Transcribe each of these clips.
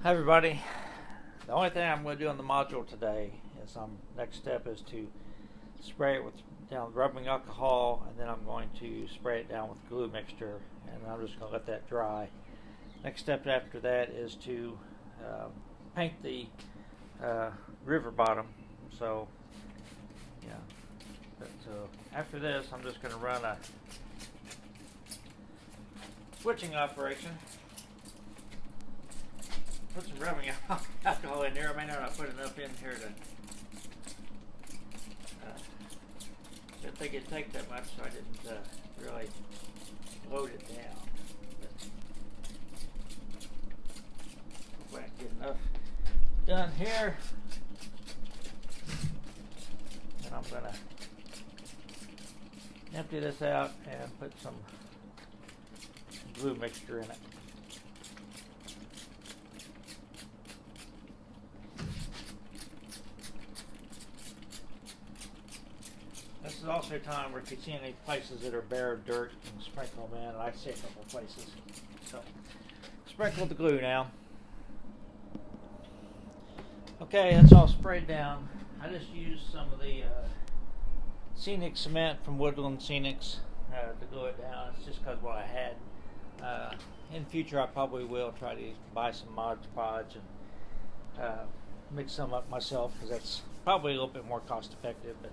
Hi everybody. The only thing I'm going to do on the module today is next step is to spray it with down rubbing alcohol, and then I'm going to spray it down with glue mixture, and I'm just going to let that dry. Next step after that is to paint the river bottom. So yeah, so after this I'm just going to run a switching operation. Put some rubbing alcohol in there. I may not put enough in here to. Didn't think it'd take that much, so I didn't really load it down. Hopefully I can get enough done here. And I'm gonna empty this out and put some glue mixture in it. This is also a time where if you see any places that are bare of dirt, you can sprinkle them in. And I see a couple of places. So, sprinkle the glue now. Okay, that's all sprayed down. I just used some of the Scenic Cement from Woodland Scenics to glue it down. It's just because what I had. In the future, I probably will try to buy some Mod Podge and mix some up myself, because that's probably a little bit more cost effective. But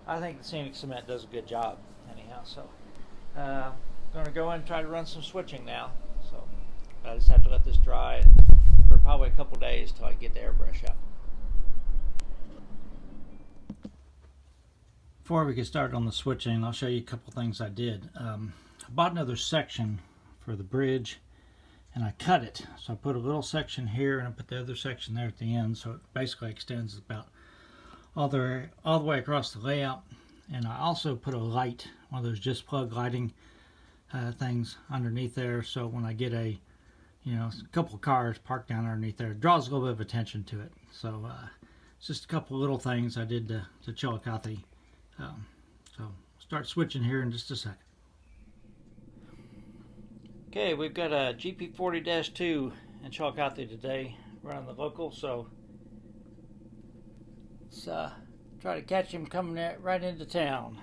I think the Scenic Cement does a good job anyhow. So I'm going to go in and try to run some switching now. So I just have to let this dry for probably a couple days till I get the airbrush out. Before we get started on the switching, I'll show you a couple things I did. I bought another section for the bridge, and I cut it. So I put a little section here, and I put the other section there at the end, so it basically extends about all the way across the layout. And I also put a light, one of those just plug lighting things underneath there, so when I get a couple of cars parked down underneath there, it draws a little bit of attention to it. So it's just a couple of little things I did to Chillicothe. So start switching here in just a second. Okay, we've got a GP40-2 in Chillicothe today, running the local, so let's try to catch him coming right into town.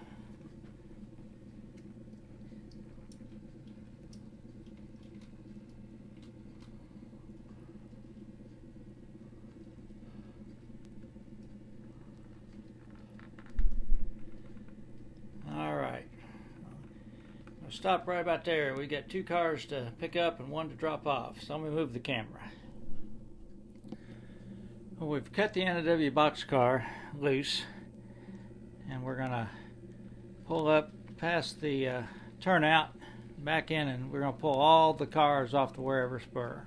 Alright, I'll stop right about there. We got two cars to pick up and one to drop off, so let me move the camera. Well, we've cut the NW boxcar loose, and we're gonna pull up past the turnout back in, and we're gonna pull all the cars off the Wearever spur.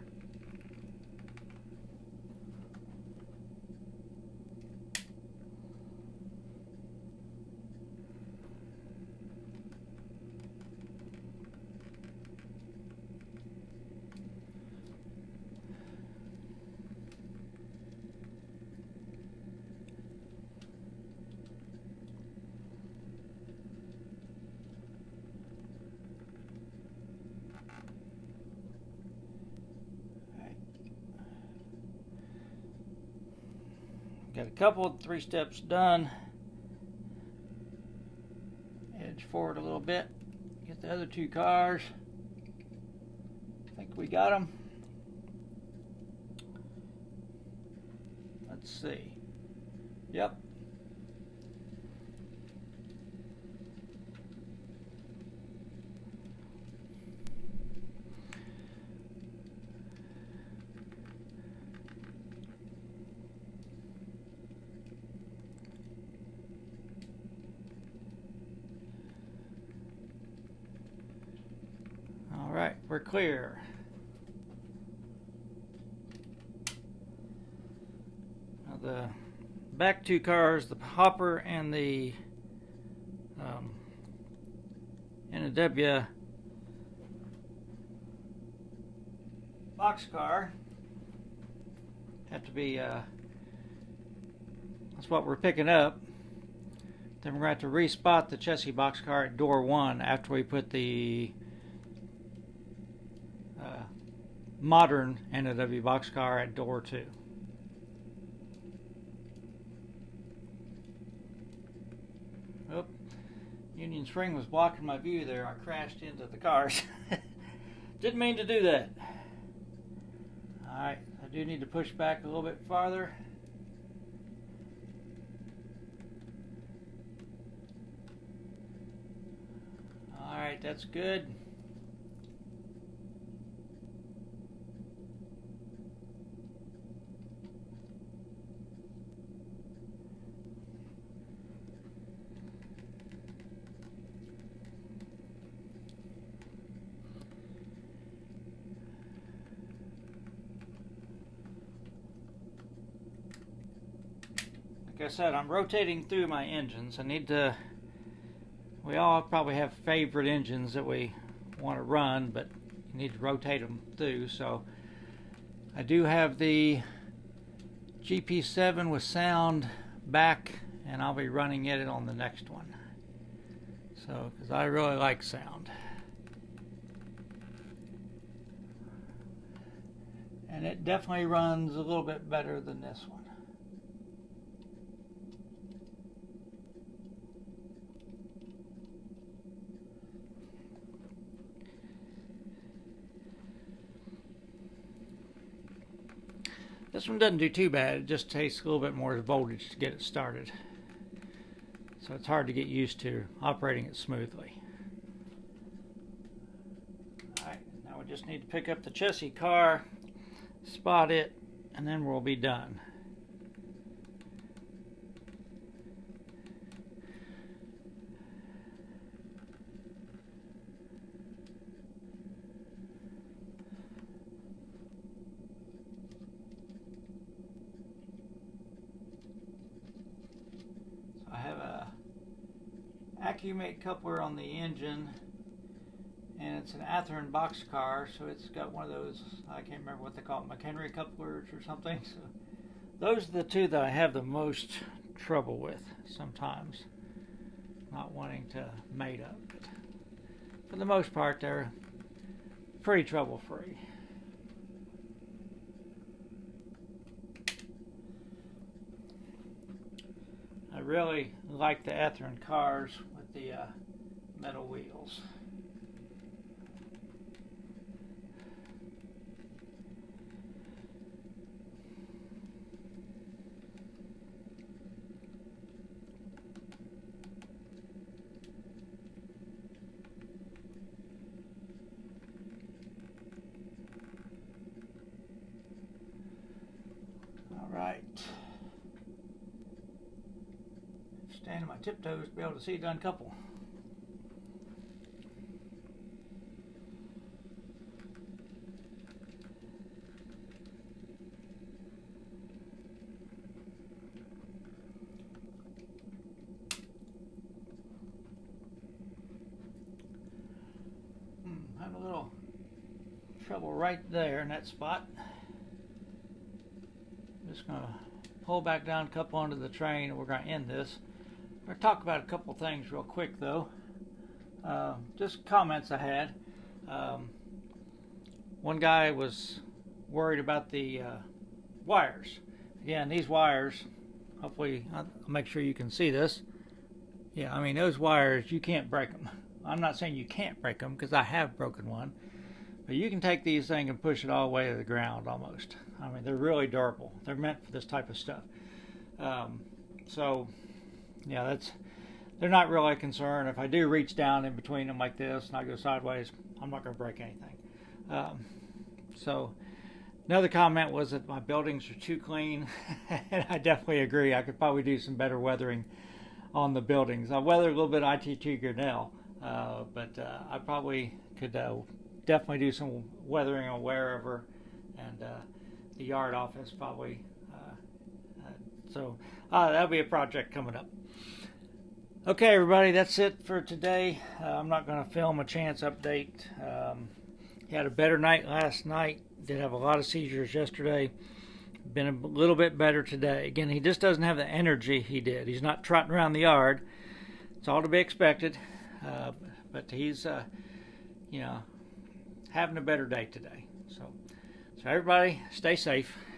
Got a couple of 3 steps done. Edge forward a little bit. Get the other 2 cars. I think we got them. Let's see. Yep. Alright, we're clear. Now the back 2 cars, the hopper and the NW boxcar, have to be, that's what we're picking up. Then we're going to have to respot the Chessie boxcar at door 1 after we put the modern NOW boxcar at door 2. Oh, Union Spring was blocking my view there. I crashed into the cars. Didn't mean to do that. Alright, I do need to push back a little bit farther. Alright, that's good. Like I said, I'm rotating through my engines. We all probably have favorite engines that we want to run, but you need to rotate them through. So I do have the GP7 with sound back, and I'll be running it on the next one. So, because I really like sound. And it definitely runs a little bit better than this one. This one doesn't do too bad. It just takes a little bit more voltage to get it started. So it's hard to get used to operating it smoothly. Alright, now we just need to pick up the Chessie car, spot it, and then we'll be done. I have a Accumate coupler on the engine, and it's an Athearn boxcar, so it's got one of those, I can't remember what they call it, McHenry couplers or something. So those are the two that I have the most trouble with sometimes, not wanting to mate up. But for the most part, they're pretty trouble free. I really like the Athearn cars with the metal wheels. All right. Stand on my tiptoes to be able to see a done couple. Had a little trouble right there in that spot. Just going to pull back down a couple onto the train, and we're going to end this. We're going to talk about a couple things real quick, though. Just comments I had. One guy was worried about the wires. Again, these wires, hopefully, I'll make sure you can see this. Yeah, I mean, those wires, you can't break them. I'm not saying you can't break them, because I have broken one. But you can take these things and push it all the way to the ground, almost. I mean, they're really durable. They're meant for this type of stuff. So, yeah, they're not really a concern. If I do reach down in between them like this and I go sideways, I'm not going to break anything. So, another comment was that my buildings are too clean. And I definitely agree. I could probably do some better weathering on the buildings. I weathered a little bit of ITT Grinnell, but I probably could definitely do some weathering on Wearever and the yard office probably. So that'll be a project coming up. Okay, everybody, that's it for today. I'm not going to film a chance update. He had a better night last night. Did have a lot of seizures yesterday. Been a little bit better today. Again, he just doesn't have the energy he did. He's not trotting around the yard. It's all to be expected. But he's, having a better day today. So So everybody, stay safe.